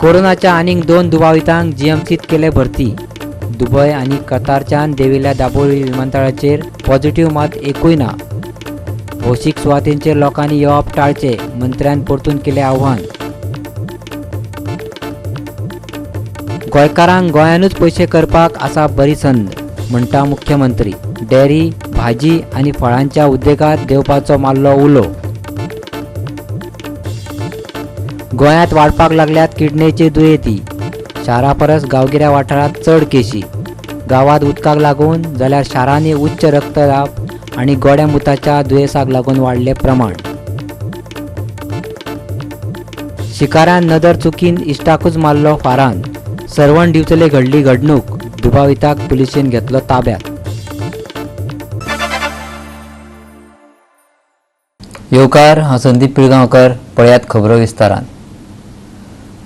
कोरोनाच्या आनीक 2 दुबावितांक जीएमसीत केले भरती. दुबय आणि कतारच्यान देविल्ल्या दाबोळी विमानतळाचेर पॉझिटिव्ह मात एकूय ना. भौशीक सुवातींचेर लोकांनी येवप टाळचे, मंत्र्यान परतून केले आव्हान. गोंयकारांक गोंयानूच पयशे करपाक आसा बरी संद, म्हणटा मुख्यमंत्री. डेरी, भाजी आनी फळांच्या उद्देगात देवपाचो मारलो उलो. गोंयांत वाडपाक लागल्यात किडनीचे दुयेंती. शारा परस गांवगिऱ्या वाठारांत चड केशी. गांवांत उदकाक लागून जाल्यार शारांनी उच्च रक्तदाब आनी गोड्या मुताच्या दुयेंसाक लागून वाडले प्रमाण. शिकाऱ्यान नदर चुकीन इश्टाकूच मारलो फारान. सरवण दिवचले घडली घडणूक. दुबाविताक पुलिशेन घेतलो ताब्यात. येवकार, हांव संदीप पिळगांवकर. पळयात खबरो विस्तारान.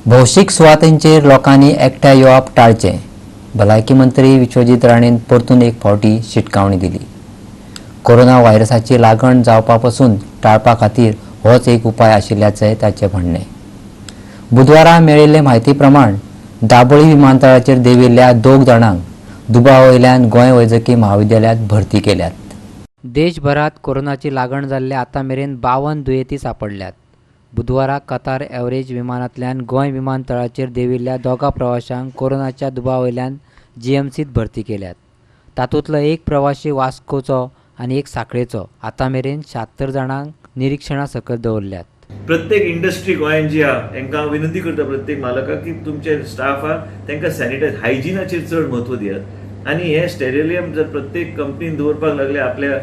भौशीक सुवातींचेर लोकांनी एकठांय येवप टाळचें. भलायकी मंत्री विश्वजीत राणेन परतून एक फावटी शिटकावणी दिली. कोरोना व्हायरसाची लागण जावपा पासून टाळपा खातीर होच एक उपाय आशिल्ल्याचें ताचें म्हणणें. बुधवारा मेळिल्ले म्हायती प्रमाण दाबोळी विमानतळाचेर देविल्ल्या 2 जाणांक दुबावयल्यान गोंय वैजकी महाविद्यालयांत भरती केल्यात. देशभरात कोरोनाची लागण जाल्ले आतां मेरेन 52 दुयेंती सापडल्यात. बुधवारा कतार एअरवेज विमानांतल्यान गोंय विमानतळाचेर देविल्ल्या 2 प्रवाशांक कोरोनाच्या दुबावयल्यान जीएमसीत भरती केल्यात. तातूंतलो एक प्रवाशी वास्कोचो आनी एक सांखळेचो. आतां मेरेन 76 जाणांक निरीक्षणा सकयल दवरल्यात. प्रत्येक इंडस्ट्री गोंयांत जी आहा तांकां हांव विनंती करता प्रत्येक मालकाक की तुमचे स्टाफ आहा तांकां सॅनिटायज हायजिनाचेर चड म्हत्व दियात. आनी हे स्टेरिलियम जर प्रत्येक कंपनीन दवरपाक लागले आपल्या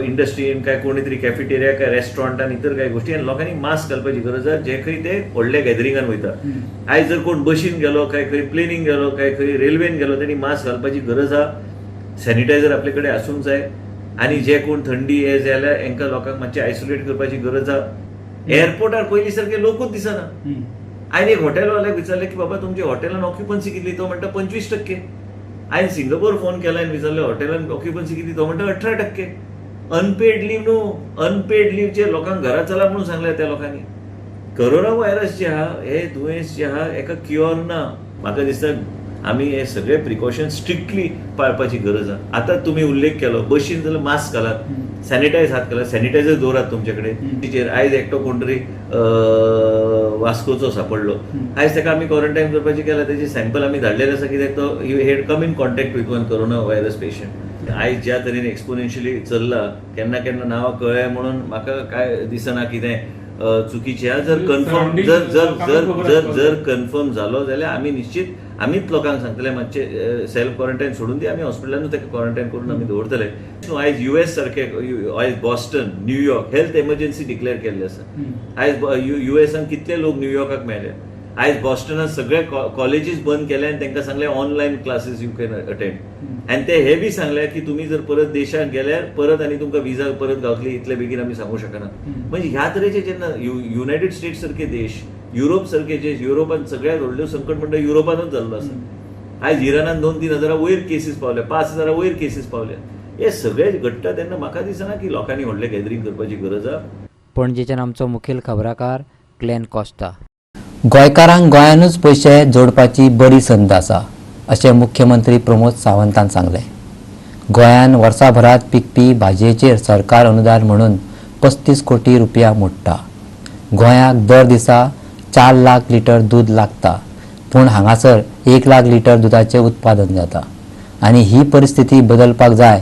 इंडस्ट्रीन काय कोणी तरी कॅफेटेरिया काय रेस्टॉरंटान इतर काय गोष्टी आनी लोकांनी मास्क घालपाची गरज आहा जे खंय ते व्हडल्या गॅदरिंगान वयता. आयज जर कोण बशीन गेलो काय खंय प्लेनीन गेलो काय खंय रेल्वेन गेलो तेणी मास्क घालपाची गरज आहा. सॅनिटायझर आपले कडेन आसूंक जाय. आनी जे कोण थंडी हे जाल्यार हांकां लोकांक मातशें आयसोलेट करपाची गरज आहा. एअरपोर्टार पयलीं सारखे लोकूच दिसना. हांवें एक हॉटेलवाल्याक विचारलें की बाबा तुमच्या हॉटेलान ऑक्युपन्सी कितली? तो म्हणटा 25%. हांवें सिंगापोर फोन केला आनी विचारलें हॉटेलान ऑक्युपन्सी कितली? तो म्हणटा 18%. अनपेड लीव न्हू, अनपेड लीवचे लोकांक घरा चला म्हणून सांगल्या त्या लोकांनी. कोरोना व्हायरस जे आहा हे दुयेंस जे आहा हेका क्युअर ना. म्हाका दिसता आमी हे सगळे प्रिकॉशन्स स्ट्रिक्टली पाळपाची गरज आहा. आतां तुमी उल्लेख केलो बशीन जाल्यार मास्क घालात, सॅनिटायज हात घालात, सॅनिटायझर दवरात तुमचे कडेन. आयज एकटो कोण तरी वास्कोचो सापडलो. आयज ताका आमी क्वॉरंटायन करपाचें केलां. तेजी सॅम्पल आमी धाडलेलें आसा कित्याक तो head come in contact with one corona virus patient. आयज ज्या तरेन एक्सपोनेन्शियली चल्ला केन्ना केन्ना नांवां कळ्ळें म्हणून म्हाका काय दिसना कितें चुकीचें आहा. जर कन्फर्म जर कन्फर्म जालो जाल्यार आमी निश्चित आमीच लोकांक सांगतले मातशें सेल्फ क्वॉरंटायन सोडून दी. आमी हॉस्पिटलानूच ताका क्वॉरंटायन करून आमी दवरतले. आयज US सारखे आयज Boston, New York health emergency declare केल्ली आसा. आयज USान कितले लोक न्यूयॉर्काक मेळ्ळे. आयज बॉस्टनात सगळे कॉलेजीस बंद केले आनी तांकां सांगलें online classes you can attend. आनी ते हे बी सांगले की तुमी जर परत देशांत गेल्यार परत आनी तुमकां विजा परत गावतली इतले बेगीन आमी सांगूं शकना. म्हणजे ह्या तरेचे जेन्ना युनायटेड स्टेट्स सारखे देश, युरोप सारखे जे युरोपान सगळ्यात व्हडल्यो संकट म्हणटा युरोपानूच जाल्लो आसा. आयज इराणान 2-3 हजारा वयर केसीस पावल्या, 5 हजारा वयर केसीस पावल्या. हे सगळे घडटा तेन्ना म्हाका दिसना की लोकांनी व्हडले गॅदरिंग करपाची गरज आहा. पणजेच्यान आमचो मुखेल खबराकार क्लेन कॉस्टा. गोंयकारांक गोंयानूच पयशे जोडपाची बरी संद आसा अशें मुख्यमंत्री प्रमोद सावंतान सांगलें. गोंयान वर्साभरात पिकपी भाजयेचेर सरकार अनुदान म्हणून 35 कोटी रुपया मोडटा. गोंयाक दर दिसा 4 लाख लिटर दूद लागता, पूण हांगासर 1 लाख लिटर दुधाचें उत्पादन जाता. आनी ही परिस्थिती बदलपाक जाय.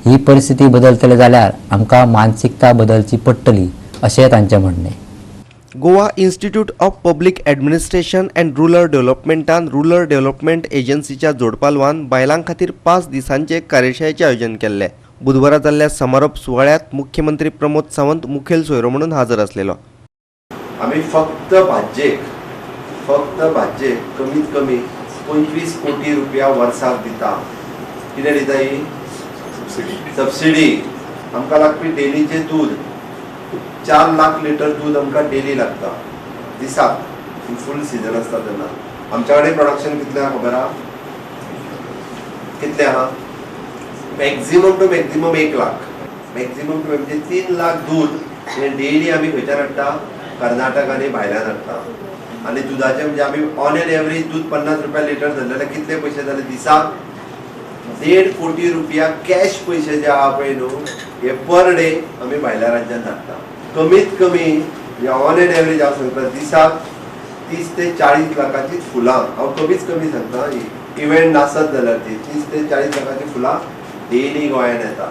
ही परिस्थिती बदलतले जाल्यार आमकां मानसिकता बदलची पडटली अशें तांचें म्हणणें. Goa institute of public administration and rural डेव्हलपमेंटान रुरल डेव्हलपमेंट एजन्सीच्या जोडपालवान बायलां खातीर 5 दिसांचे कार्यशाळेचें आयोजन केल्लें. बुधवारा जाल्ल्या समारोप सुवाळ्यात मुख्यमंत्री प्रमोद सावंत मुखेल सोयरो म्हणून हाजर आसलेलो. आम्ही फक्त भाज्येक कमीत कमी 25 कोटी रुपया वर्साक दिता. कितें दिता ही सबसिडी. आमकां लागपी डेलीचे दूध 4 लाख लिटर दूध आमकां डेली लागता दिसाक. फूल सिजन आसता तेन्ना आमच्या कडेन प्रोडक्शन कितलें आहा खबर आहा? कितलें आहा? Maximum to maximum 1 lakh. Maximum two म्हणजे 3 लाख दूध डेली आमी खंयच्यान हाडटा? कर्नाटक आनी भायल्यान हाडटा. आणि दुधाचे म्हणजे आम्ही ऑन एन एवरेज दूध 50 रुपया लिटर धरलें जाल्यार कितले पयशे जाले दिसाक 1.5 कोटी रुपया कॅश पयशे जे आहा पळय न्हू हे पर डे आमी भायल्या राज्यांत धाडटा कमीत कमी ऑन एन एवरेज हांव सांगता दिसाक 30 ते 40 लाखाची फुलां हांव कमीच कमी सांगता इव्हेंट नासत जाल्यार ती 30 ते 40 लाखाची फुलां डेली गोंयांत येता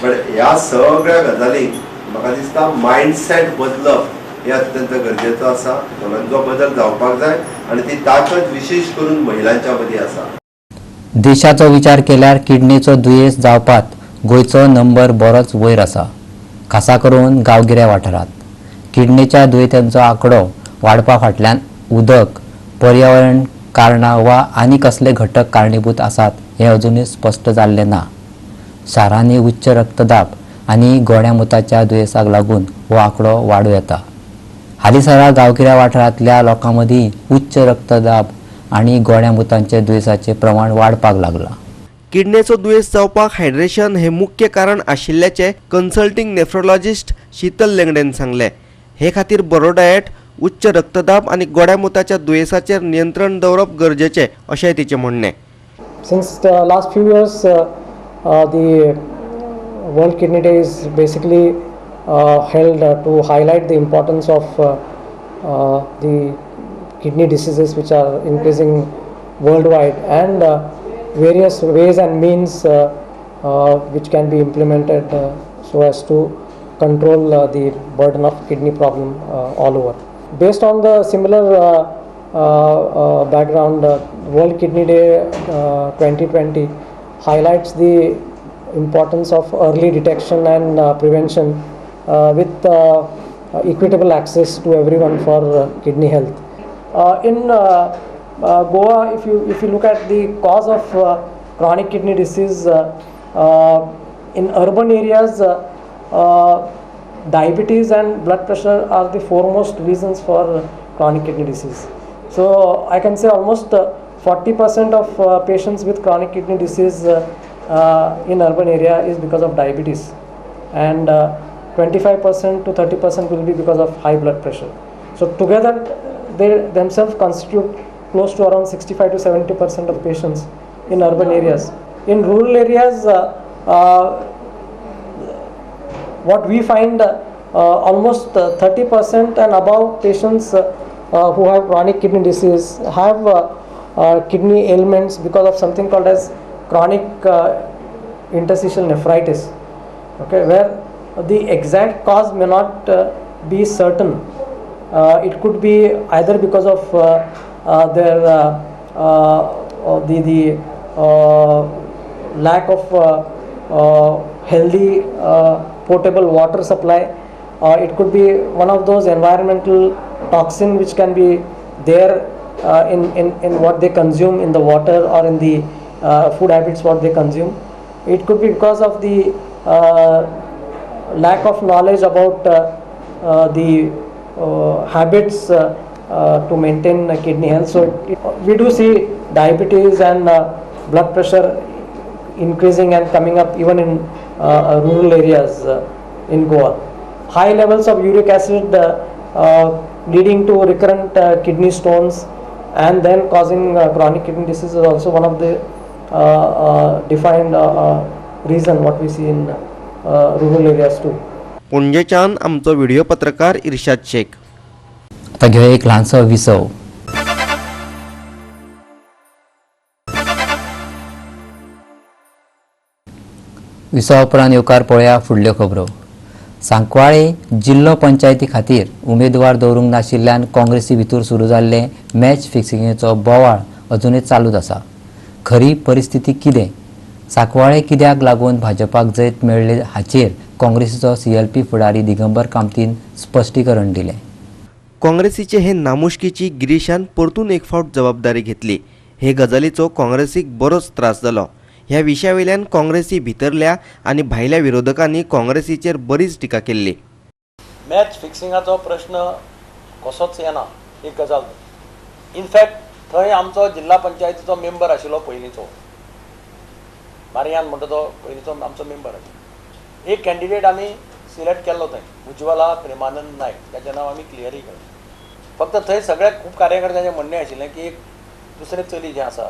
बट ह्या सगळ्या गजालींक म्हाका दिसता मायंडसेट बदलप हे अत्यंत गरजेचो आसा सगळ्यांचो बदल जावपाक जाय आणि ती ताकद विशेष करून महिलांच्या मदीं आसा देशाचो विचार केल्यार किडनीचो दुयेंस जावपात गोंयचो नंबर बरोच वयर आसा खासा करून गांवगिऱ्या वाठारांत किडनीच्या दुयेंतींचो आंकडो वाडपा फाटल्यान उदक पर्यावरण कारणां वा आनी कसले घटक कारणीभूत आसात हें अजुनूय स्पश्ट जाल्लें ना शारांनी उच्च रक्तदाब आनी गोड्या मुताच्या दुयेंसाक लागून हो आंकडो वाडूं येता हालींसरा गांवगिऱ्या वाठारांतल्या लोकां मदीं उच्च रक्तदाब आनी गोड्या मुतांचे दुयेंसाचें प्रमाण वाडपाक लागलां किडनीचो दुयेंस जावपाक हायड्रेशन हे मुख्य कारण आशिल्ल्याचे कन्सल्टिंग नेफ्रोलॉजिस्ट शीतल लेंगडेन सांगले हे खातीर बरो डायट उच्च रक्तदाब आनी गोड्या मुताच्या दुयेंसाचेर नियंत्रण दवरप गरजेचें अशें तिचें म्हणणें Since the last few years, the World Kidney Day is basically held to highlight the importance of the kidney diseases which are increasing worldwide and various ways and means which can be implemented so as to control the burden of kidney problem all over. Based on the similar background, World Kidney Day 2020 highlights the importance of early detection and prevention with equitable access to everyone for kidney health. In Goa, if you look at the cause of chronic kidney disease, in urban areas, diabetes and blood pressure are the foremost reasons for chronic kidney disease. So I can say almost 40% of patients with chronic kidney disease in urban area is because of diabetes, and 25% to 30% will be because of high blood pressure. So together they themselves constitute close to around 65 to 70% of patients in urban areas. In rural areas, what we find almost 30% and above patients who have chronic kidney disease have kidney ailments because of something called as chronic interstitial nephritis, okay, where the exact cause may not be certain. It could be either because of their the lack of healthy potable water supply. It could be one of those environmental toxin which can be there in what they consume in the water or in the food habits what they consume. It could be because of the lack of knowledge about the habits to maintain kidney health. So we do see diabetes and blood pressure increasing and coming up even in rural areas in Goa. High levels of uric acid leading to recurrent kidney stones and then causing chronic kidney disease is also one of the defined reason what we see in rural areas too. पणजेच्यान आमचो video पत्रकार इर्शाद शेख. आता घेऊया एक ल्हानसो विसव. विसवा उपरांत येवकार पळोवया फुडल्यो खबरो. सांकवाळे जिल्लो पंचायती खातीर उमेदवार दवरूंक नाशिल्ल्यान काँग्रेसी भितर सुरू जाल्ले मॅच फिक्सिंगेचो बोवाळ अजुनूय चालूच आसा. खरी परिस्थिती कितें? सांकवाळे कित्याक लागून भाजपाक जैत मेळ्ळे हाचेर काँग्रेसीचो CLP फुडारी दिगंबर कामतीन स्पश्टीकरण दिलें. काँग्रेसीचे हे नामुष्कीची गिरीशान परतून एक फावट जबाबदारी घेतली. हे गजालीचो काँग्रेसीक बरोच त्रास जालो. ह्या विशयावेल्यान काँग्रेसी भितरल्या आनी भायल्या विरोधकांनी काँग्रेसीचेर बरीच टिका केल्ली. मॅच फिक्सिंगाचो प्रश्न कसोच येना एक गजाल. इनफॅक्ट थंय आमचो जिल्ला पंचायतीचो मेंबर आशिल्लो पयलींचो मारियान म्हणटा तो पयलींचो आमचो मेंबर आशिल्लो. एक कॅन्डिडेट आमी सिलेक्ट केल्लो थंय उज्ज्वला प्रेमानंद नायक, ताचें नांव आमी क्लियरी केलें. फक्त थंय सगळ्याक खूब कार्यकर्त्यांचें म्हणणें आशिल्लें की एक दुसरें चली जें आसा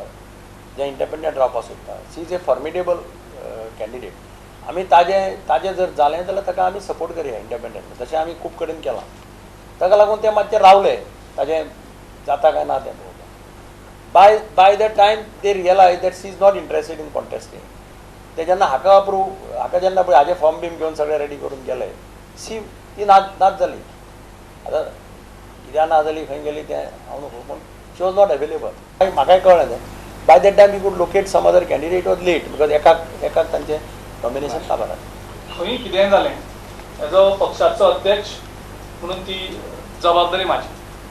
जें इंडिपेंडंट रावपाक सोदता शी इज ए फॉर्मिडेबल कॅन्डिडेट आमी ताजें जर जालें जाल्यार ताका आमी सपोर्ट करया इंडिपेंडंट तशें आमी खूब कडेन केलां ताका लागून ते मातशें रावले ताजें जाता काय ना तें पळोवपाक by the time they realise that she is not interested in contesting ते जेन्ना हाका जेन्ना पळय हाजे फॉर्म बीम घेवन सगळें रेडी करून गेले ती नाच जाली आतां कित्याक ना जाली खंय गेली तें हांव न्हू पूण शी वॉज नॉट अवेलेबल म्हाकाय कळ्ळें तें by that time we could locate some other candidate was late because एकाक तांचें नॉमिनेशन काबार खंय कितेंय जालें एज अ पक्षाचो अध्यक्ष म्हणून ती जबाबदारी म्हाजी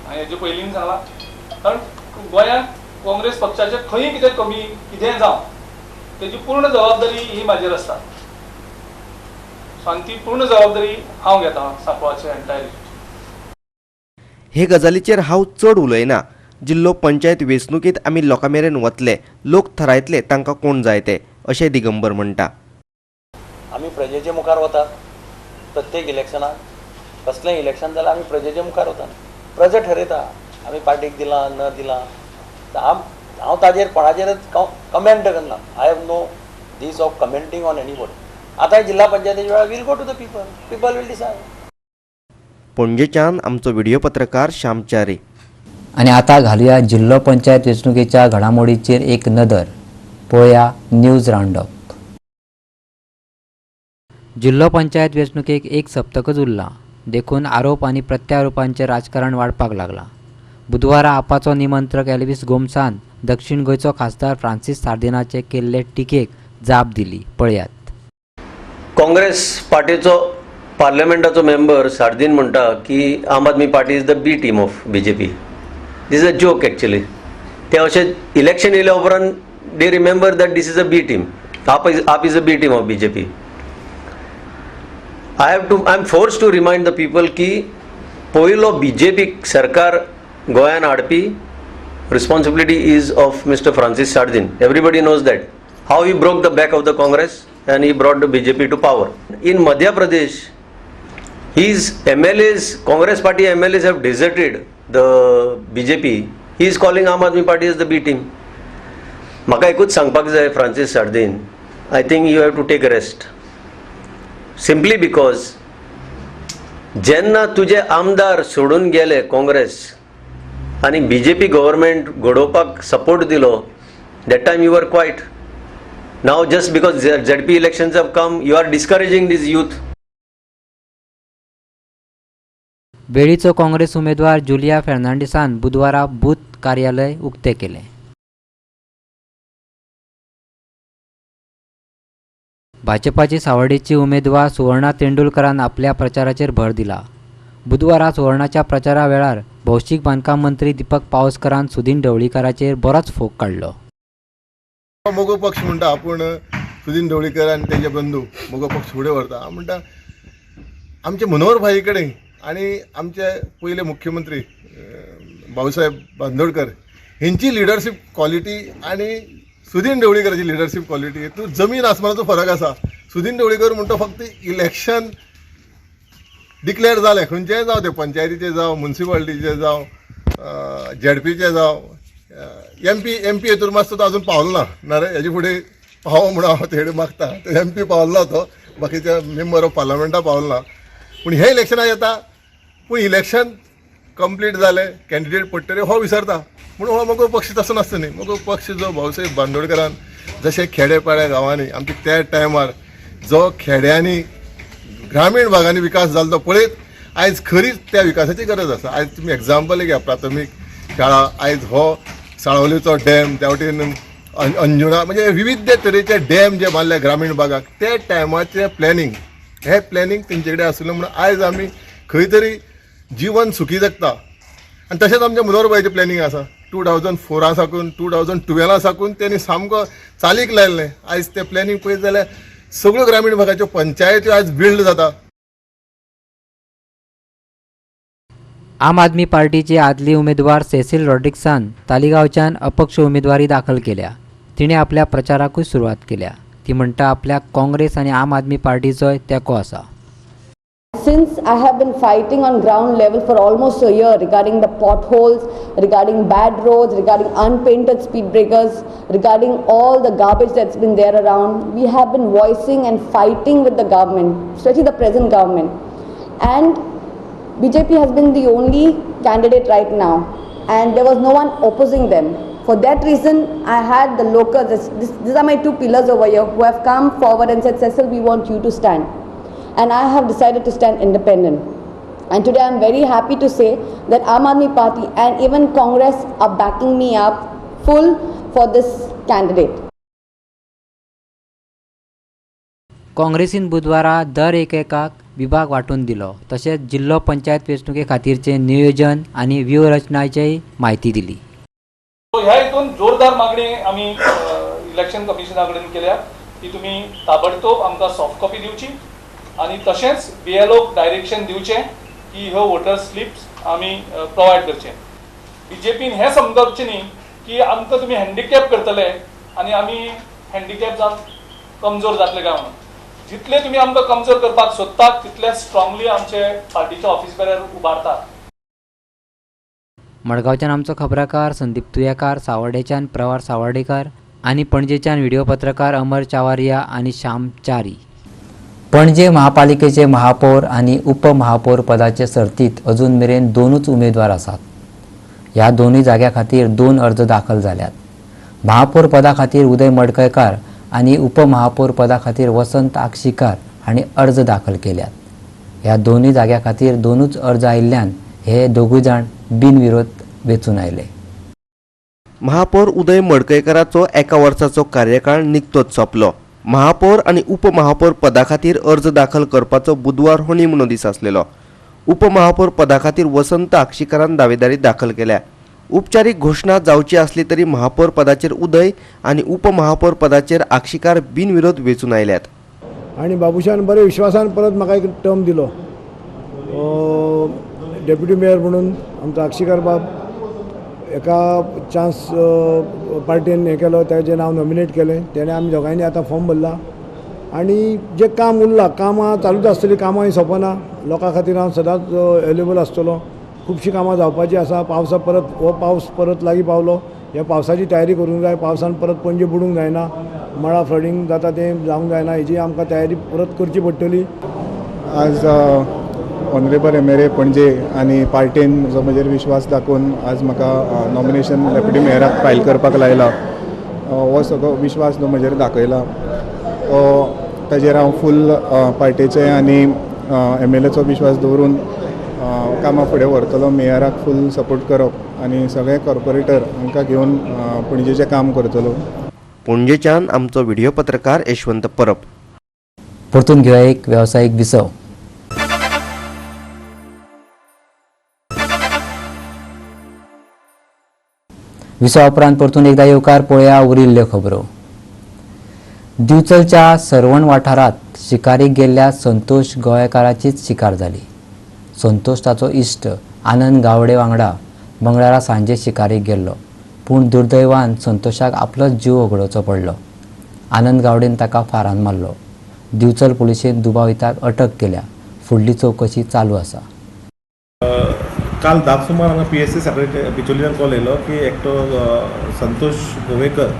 हांवें हेजे पयलीं सांगलां कारण गोंयांत काँग्रेस पक्षाचें खंय कितें कमी कितेंय जावं तेजी पूर्ण जबाबदारी ही म्हाजेर आसता सो आनी ती पूर्ण जबाबदारी हांव घेतां सांपळाचें एंटायर हे गजालीचेर हांव चड उलयना जिल्लो पंचायत वेंचणुकेंत आमी लोकां मेरेन वतले लोक थारायतले तांकां कोण जाय ते अशें दिगंबर म्हणटा आमी प्रजेचे मुखार वतात प्रत्येक इलेक्शनाक कसलेंय इलेक्शन जाल्यार आमी प्रजेचे मुखार वतात प्रजा ठरयता आमी पार्टीक दिलां न दिलां हांव ताजेर कोणाचेरच कमेंट करना आय हॅव नो दीस ऑफ कमेंटींग ऑन एनीबॉडी आतां जिल्हा पंचायतीच्या वेळार will go to the people will decide पणजेच्यान आमचो व्हिडिओ पत्रकार श्याम च्यारी आणि आता घालूया जिल्लो पंचायत वेंचणुकेच्या घडामोडींचेर एक नदर पळोवया न्यूज राउंडअप जिल्लो पंचायत वेंचणुकेक एक सप्तकच उरलां देखून आरोप आनी प्रत्यारोपांचें राजकारण वाडपाक लागलां बुधवारा आपाचो निमंत्रक एल्विस गोमसान दक्षिण गोंयचो खासदार फ्रांसीस सार्दिनाचे केल्ले टिकेक जाप दिली पळयात काँग्रेस पार्टीचो पार्लमेंटाचो मेंबर सार्दीन म्हणटा की Aam Aadmi Party is the B team of BJP this is a joke actually ते अशें इलेक्शन येयल्या उपरांत they remember that this is a B team AAP is a B team of BJP I am forced to remind the people की पयलो BJP सरकार गोंयान हाडपी responsibility is of mister Francis Sardinha everybody knows that how he broke the back of the Congress and he brought the BJP to power. In Madhya Pradesh, his MLAs, Congress party MLAs have deserted the BJP. He is calling Aam Aadmi Party as the B team. Maka ekut sangpak jay Francis Sardin. I think you have to take a rest. Simply because jenna tuje आमदार सोडून गेले काँग्रेस आणि BJP government घडोवपाक support दिलो, that time you were quiet. Now just because ZP elections have come, you are discouraging these youth. वेळीचो Congress उमेदवार Julia फेर्नांडिसान बुधवारा booth कार्यालय उक्ते केले भाजपाची सावडेची उमेदवार सुवर्णा तेंडुलकरान आपल्या प्रचाराचेर भर दिला बुधवारा सुवर्णाच्या प्रचारा वेळार भौशीक बांदकाम मंत्री दीपक पावसकरान सुदीन ढवळीकराचेर बरोच फोग काडलो मोगो पक्ष म्हणटा आपूण सुदीन ढवळीकर आनी तेजे बंधू मोगो पक्ष फुडें व्हरता हांव म्हणटा आमचे मनोहर भाई कडेन आनी आमचे पयले मुख्यमंत्री भाऊसाहेब बांदोडकर हेंची लिडरशीप क्वॉलिटी आनी सुदीन ढवळीकराची लिडरशीप क्वॉलिटी हेतून जमीन आसमानाचो फरक आसा सुदीन ढवळीकर म्हणटा फक्त इलेक्शन डिक्लेअर जालें खंयचेंय जावं ते पंचायतीचे जावं म्युन्सिपालिटीचे जावं झेडपीचे जावं एमपी हेतूर मातसो तो अजून पावलो ना रे हेजे फुडें पावो म्हणून हांव तेडे मागता एमपी पावलो ना तो बाकीच्या मेंबर ऑफ पार्लमेंटा पावलो ना पूण हे इलेक्शनाक येता पूण इलेक्शन कंप्लीट जालें कॅन्डिडेट पडटरे हो विसरता म्हणून हो मोगो पक्ष तसो नासता न्ही मोगो पक्ष जो भाऊसाहेब बांदोडकरान जशे खेडेपाड्या गांवांनी आमच्या त्या टायमार जो खेड्यांनी ग्रामीण भागांनी विकास जालो तो पळयत आयज खरीच त्या विकासाची गरज आसा आयज तुमी एग्जाम्पल घ्या प्राथमीक शाळा आयज हो साळवलीचो डॅम त्या वटेन अंजुना म्हणजे विविध तरेचे डॅम जे बांदले ग्रामीण भागाक ते टायमाचे प्लॅनिंग हे प्लॅनिंग तेंचे कडेन आसलें म्हणून आयज आमी खंय तरी जीवन सुखी जगता आनी तशेंच आमच्या मनोहरबाईचें प्लॅनिंग आसा 2004 साकून 2012 साकून तेणी सामको चालीक लायिल्लें आयज तें प्लॅनिंग पळयत जाल्यार सगळ्यो ग्रामीण भागाच्यो पंचायत्यो आयज बिल्ड जाता आम आदमी पार्टीचे आदली उमेदवार सेसिल रॉड्रिक्सान तालिगांवच्यान अपक्ष उमेदवारी दाखल केल्या तिणे आपल्या प्रचाराकूय सुरवात केल्या ती म्हणटा आपल्याक काँग्रेस आनी आम आदमी पार्टीचोय तेंको आसा Since I have been fighting on ground level for almost a year regarding the potholes, regarding bad roads, regarding unpainted speed breakers, regarding all the garbage that's been there around, we have been voicing and fighting with the government, especially the present government. And BJP has been the only candidate right now, and there was no one opposing them. For that reason, I had the locals, these are my two pillars over here, who have come forward and said, Cecil, we want you to stand. And I have decided to stand independent. And today I am very happy to say that Aam Aadmi Party and even Congress are backing me up full for this candidate. काँग्रेसीन बुधवारा दर एकेकाक विभाग वांटून दिलो. तशेंच जिल्लो पंचायत वेंचणुके खातीरचे नियोजन आनी व्यूहरचनाचेय माहिती दिली. ह्या हितून जोरदार मागणी आमी इलेक्शन कमिशना कडेन केल्या की तुमी ताबडतोब आमकां सॉफ्ट कॉपी दिवची आणि तशेंच BLO डायरेक्शन दिवचें की ह्यो वोटर स्लिप्स आमी प्रोवायड करचे. BJPन हें समजवचें न्ही की आमकां तुमी हँडिकॅप करतले आनी आमी हँडिकॅप जावन कमजोर जातले काय म्हणून. जितले तुमी आमकां कमजोर करपाक सोदतात तितले स्ट्रॉंगली आमचे पार्टीच्या ऑफिस बेऱ्यार उबारतात. मडगांवच्यान आमचो खबराकार संदीप तुयेकार, सावर्डेच्यान प्रवार सावर्डेकार आनी पणजेच्यान व्हिडिओ पत्रकार अमर चावारिया आनी श्याम च्यारी. पणजे महापालिकेचे महापौर आणि उपमहापौर पदाचे सर्तीत अजून मेरेन दोनूच उमेदवार आसात. ह्या दोनूय जाग्या खातीर 2 अर्ज दाखल जाल्यात. महापौर पदा खातीर उदय मडकयकार आणि उपमहापौर पदा खातीर वसंत आगशीकर हांणी अर्ज दाखल केल्यात. ह्या दोनूय जाग्या खातीर दोनूच अर्ज आयिल्ल्यान हे दोगूय जाण बिनविरोध वेंचून आयले. महापौर उदय मडकयकाराचो एका वर्साचो कार्यकाळ निकतोच सोंपलो. महापौर आणि उपमहापौर पदा खातीर अर्ज दाखल करपाचो बुधवार हो निमणो दीस आसलेलो. उपमहापौर पदा खातीर वसंत आगशीकरान दावेदारी दाखल केल्या. उपचारीक घोषणा जावची आसली तरी महापौर पदाचेर उदय आणि उपमहापौर पदाचेर आगशीकार बिनविरोध वेंचून आयल्यात. आणि बाबुशान बरे विश्वासान परत म्हाका एक टर्म दिलो. डेप्युटी मेयर म्हणून आमचो आगशीकर बाब एका चान्स पार्टीन हें केलो, तेजें नांव नॉमिनेट केलें. तेणें आमी दोगांयनी आतां फॉर्म भरला आनी जें काम उरलां, कामां चालूच आसतलीं, कामां सोंपना. लोकां खातीर हांव सदांच अवेलेबल आसतलो. खुबशीं कामां जावपाचीं आसा. पावसा परत हो पावस परत लागीं पावलो. ह्या पावसाची तयारी करूंक जाय. पावसान परत पणजे बुडूंक जायना, मळा फ्लडींग जाता तें जावंक जायना. हेजी आमकां तयारी परत करची पडटली. आज ऑनरेबल MLA पणजे आनी पार्टीन जो म्हजेर विश्वास दाखोवन आज म्हाका नॉमिनेशन डेप्युटी मेयराक फायल करपाक लायला, हो सगळो विश्वास जो म्हजेर दाखयला ताजेर हांव फूल पार्टीचे आनी MLAचो विश्वास दवरून कामां फुडें व्हरतलो. मेयराक फूल सपोर्ट करप आनी सगळे कॉर्पोरेटर हांकां घेवन पणजेचें काम करतलो. पणजेच्यान आमचो व्हिडिओ पत्रकार यशवंत परब. परतून घेऊया एक व्यावसायिक विसव. विसवा उपरांत परतून एकदा येवकार पळोवया उरिल्ल्यो खबरो. दिवचलच्या सरवण वाठारात शिकारीक गेल्ल्या संतोष गोयेकाराचीच शिकार जाली. संतोष ताचो इश्ट आनंद गावडे वांगडा मंगळारा सांजे शिकारीक गेल्लो, पूण दुर्दैवान संतोषाक आपलोच जीव वगडोवचो पडलो. आनंद गावडेन ताका फारान मारलो. दिवचल पुलिशेन दुबाविताक अटक केल्या. फुडली चवकशी चालू आसा. काल 10 सुमार हांगा PSC सेक्रेटरी बिचोलियान कॉल येयलो की एकटो संतोष गोवेकर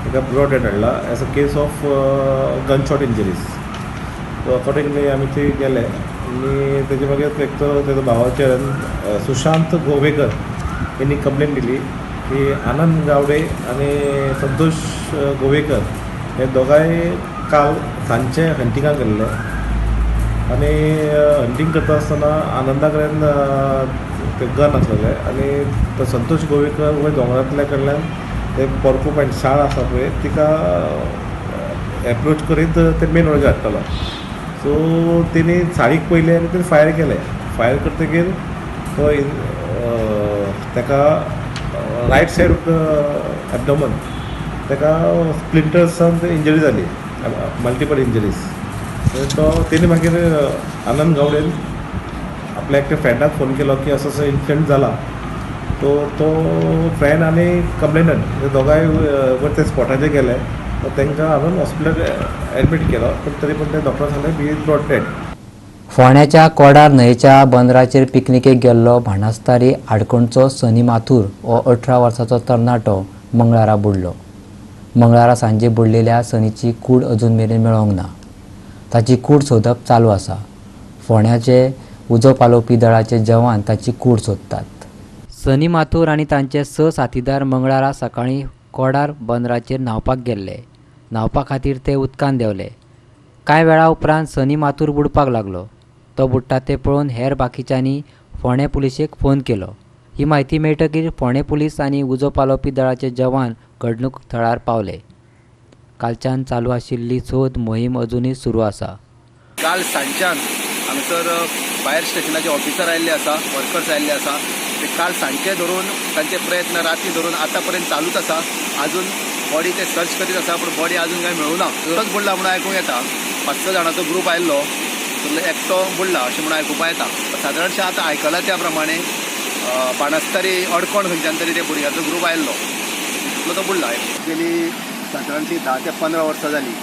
ताका ब्रॉड डेड हाडला as a case of gunshot injuries. So accordingly आमी थंय गेले आनी तेजे मागीर एकटो तेजो भावाचे सुशांत गोवेकर हेणी कंप्लेन दिली की आनंद गावडे आनी संतोष गोवेकर हे दोगांय काल सांजचे हंटिंगाक गेल्ले आनी हंटींग करता आसतना आनंदा कडेन ते गन आसलेले आनी तो संतोष गोवेकर वयर दोंगरांतल्या कडल्यान ते पोर्कुपायन शाळ आसा पळय तिका एप्रोच करीत ते मेन रोडाचेर हाडटालो. सो तेणी साडीक पयले आनी तेणी फायर केले. फायर करतकीर तो ताका right side of the abdomen ताका स्प्लिंटर्सान इंजरी जाली, मल्टिपल इंजरीज. तो तेणी मागीर आनंद गावडेन आपल्या एकट्या फ्रेंडाक फोन केलो की असो असो इन्सिडंट जाला. तो फ्रेंड आनी कंप्लेनंट हे दोगांय वयर ते स्पॉटाचेर गेले. तांकां हाडून हॉस्पिटलांत एडमीट केलो, पूण तरी पूण ते डॉक्टर सांगले बी इज ब्रॉड डेड. फोंड्याच्या कोडार न्हंयच्या बंदराचेर पिकनिकेक गेल्लो भाणास्तारी आडकोणचो सनी माथूर हो 18 वर्साचो तरणाटो मंगळारा बुडलो. मंगळारा सांजे बुडलेल्या सनीची कूड अजून मेरेन मेळोंक ना. ताची कूड सोदप चालू आसा. फोंड्याचे उजो पालोवपी दळाचे जवान ताची कूड सोदतात. सनी माथूर आनी तांचे 6 साथीदार मंगळारा सकाळीं कोडार बंदराचेर न्हावपाक गेल्ले. न्हावपा खातीर ते उदकांत देंवले. कांय वेळा उपरांत सनी माथूर बुडपाक लागलो. तो बुडटा तें पळोवन हेर बाकीच्यांनी फोंडे पुलिशेक फोन केलो. ही म्हायती मेळटकीर फोंडे पुलीस आनी उजो पालोवपी दळाचे जवान घडणूक थळार पावले. कालच्यान चालू आशिल्ली सोद मोहीम अजुनूय सुरू आसा. काल सांजच्यान हांगासर फायर स्टेशनाचे ऑफिसर आयिल्ले आसा, वर्कर्स आयिल्ले आसा. ते काल सांजचे धरून तांचे प्रयत्न राती धरून आतां पर्यंत चालूच आसा. अजून बॉडी ते सर्च करीत आसा, पूण बॉडी अजून कांय मेळूना. एकटोच बुडला म्हणून आयकूंक येता. 5-6 जाणांचो ग्रूप आयिल्लो, एकटो बुडला अशें म्हणून आयकुपा येता. सादारणशें आतां आयकलां त्या प्रमाणे बाणस्तारी अडकोण खंयच्यान तरी ते भुरग्याचो ग्रूप आयिल्लो, तितलो तो बुडला. गेली सादारणशी 10 ते 15 वर्सां जालीं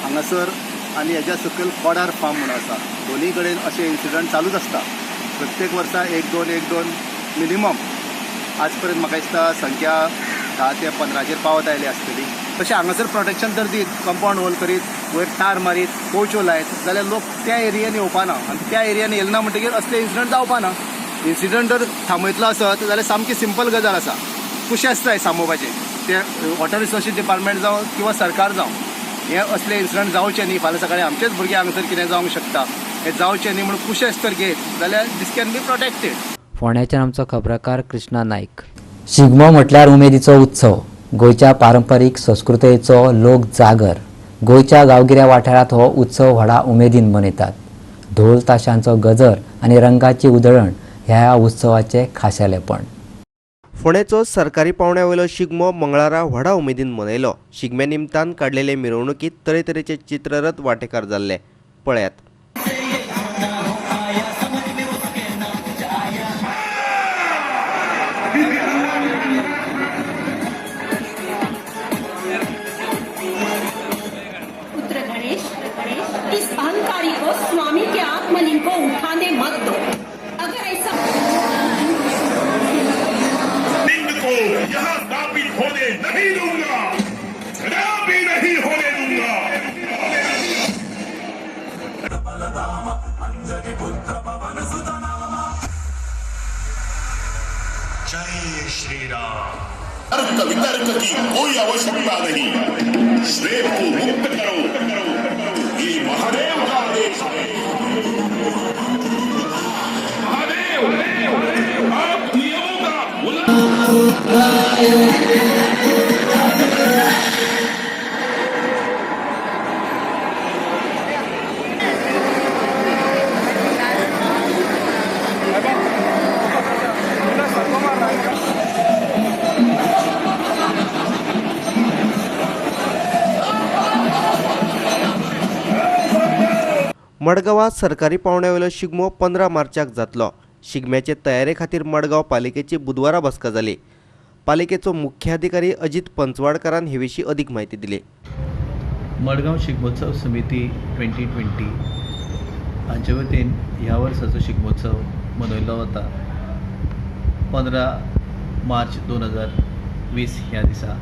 हांगासर आनी हेज्या सकयल कोडार फार्म म्हणून आसा. दोनूय कडेन अशे इन्सिडंट चालूच आसता. प्रत्येक वर्सा 1-2 मिनिमम आज पर्यंत म्हाका दिसता संख्या 10 ते 15चेर पावत आयली आसतली. तशें हांगासर प्रोटेक्शन तर दीत, कंपाउंड वॉल करीत, वयर तार मारीत, पोवच्यो लायत जाल्यार लोक त्या एरियान येवपाना. आनी त्या एरियान येयले ना म्हणटकीर असले इन्सिडंट जावपाना. इन्सिडंट जर थांबयतलो आसत जाल्यार सामकी सिंपल गजाल आसा. कुशेस्ताय थांबोवपाचें. ते वॉटर रिसोर्सीस डिपार्टमेंट जावं किंवा सरकार जावं, हे असले इन्सिडंट जावचे न्ही. फाल्यां सकाळीं आमचेच भुरगे हांगासर कितें जावंक शकता, हे जावचे न्ही म्हणून कुशेस्त तर घेत जाल्यार दीस कॅन बी प्रोटेक्टेड. फोंड्याच्यान आमचो खबराकार कृष्णा नायक. शिगमो म्हटल्यार उमेदीचो उत्सव. गोंयच्या पारंपारीक संस्कृतायेचो लोक जागर. गोंयच्या गांवगिऱ्या वाठारांत हो उत्सव व्हडा उमेदीन मनयतात. ढोल ताशांचो गजर आनी रंगाची उधळण ह्या उत्सवाचे खाशेलेपण. फोंडेचो सरकारी पावंड्या वयलो शिगमो मंगळारा व्हडा उमेदीन मनयलो. शिगम्या निमतान काडलेले मिरवणुकीत तरेतरेचे चित्ररथ वांटेकार जाल्ले. पळयात. पुत्र गणेश, इस अहंकारी को स्वामी के आत्मलिंग को उठाने मत दो. अगर ऐसा लिंग को यहाँ स्थापित होने नहीं दूंगा, कदापि नहीं होने दूंगा. जय श्री राम. तर्क वितर्क की कोई आवश्यकता नहीं. श्वेत को मुक्त करो, ये महादेव का आदेश है. महादेव आप नियमों का मडगांवां सरकारी पावंड्या वयलो शिगमो 15 मार्चाक जातलो. शिगम्याचे तयारे खातीर मडगांव पालिकेची बुधवारा बसका जाली. पालिकेचो मुख्याधिकारी अजित पंचवाडकरान हे विशीं अदीक म्हायती दिली. मडगांव शिगमोत्सव समिती 2020 हांचे वतीन ह्या वर्साचो शिगमोत्सव मनयलो वता. 15 मार्च 2020 ह्या दिसा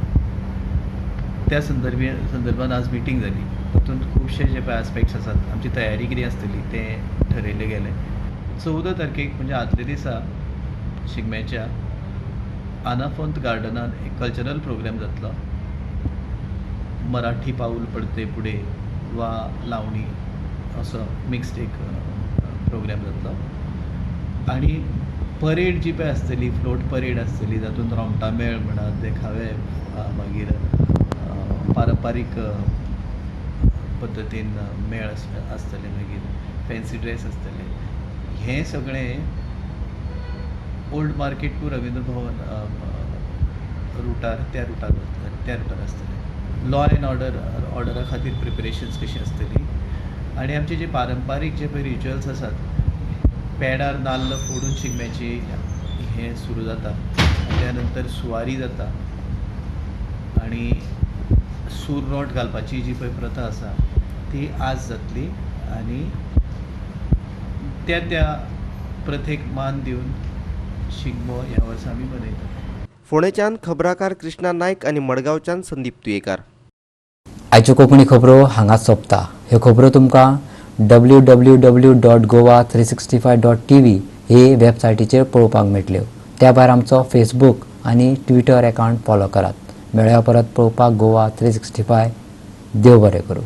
त्या संदर्भान आज मिटींग जाली. तातूंत खुबशे जे पळय आस्पेक्ट्स आसात, आमची तयारी कितें आसतली तें ठरयलें गेलें. 14 तारखेक म्हणजे आदले दिसा शिगम्याच्या आनाफोंत गार्डनांत एक कल्चरल प्रोग्राम जातलो. मराठी पाऊल पडते पुढे वा लावणी असो मिक्स्ड एक प्रोग्राम जातलो. आनी परेड जी पळय आसतली, फ्लोट परेड आसतली, जातूंत रोमटा मेळ म्हणा, देखावे, मागीर पारंपारीक पद्दतीन मेळ आसतले, मागीर फॅन्सी ड्रेस आसतले. हें सगळें ओल्ड मार्केट टू रवींद्र भवन त्या रुटार आसतलें. लॉ एंड ऑर्डरा खातीर प्रिपरेशन्स कशी आसतली. आनी आमचे जे पारंपारीक जे पळय रिच्युअल्स आसात, पेडार नाल्ल फोडून शिगम्याची हें सुरू जाता. त्या नंतर सुवारी जाता आनी सूर नोट घालपाची जी पळय प्रथा आसा ती आज जातली. आनी त्या प्रथेक मान दिवन शिगमो ह्या वर्सा आमी मनयतात. फोंडेच्यान खबराकार कृष्णा नायक आनी मडगांवच्यान संदीप तुयेकार. आयच्यो कोंकणी खबरो हांगाच सोंपता. ह्यो खबरो तुमकां www.goa365.tv हे वेबसायटीचेर पळोवपाक मेळटल्यो. त्या भायर आमचो फेसबूक आनी ट्विटर अकावंट फॉलो करात. मेळया परत पळोवपाक गोवा 365. देव बरें करूं.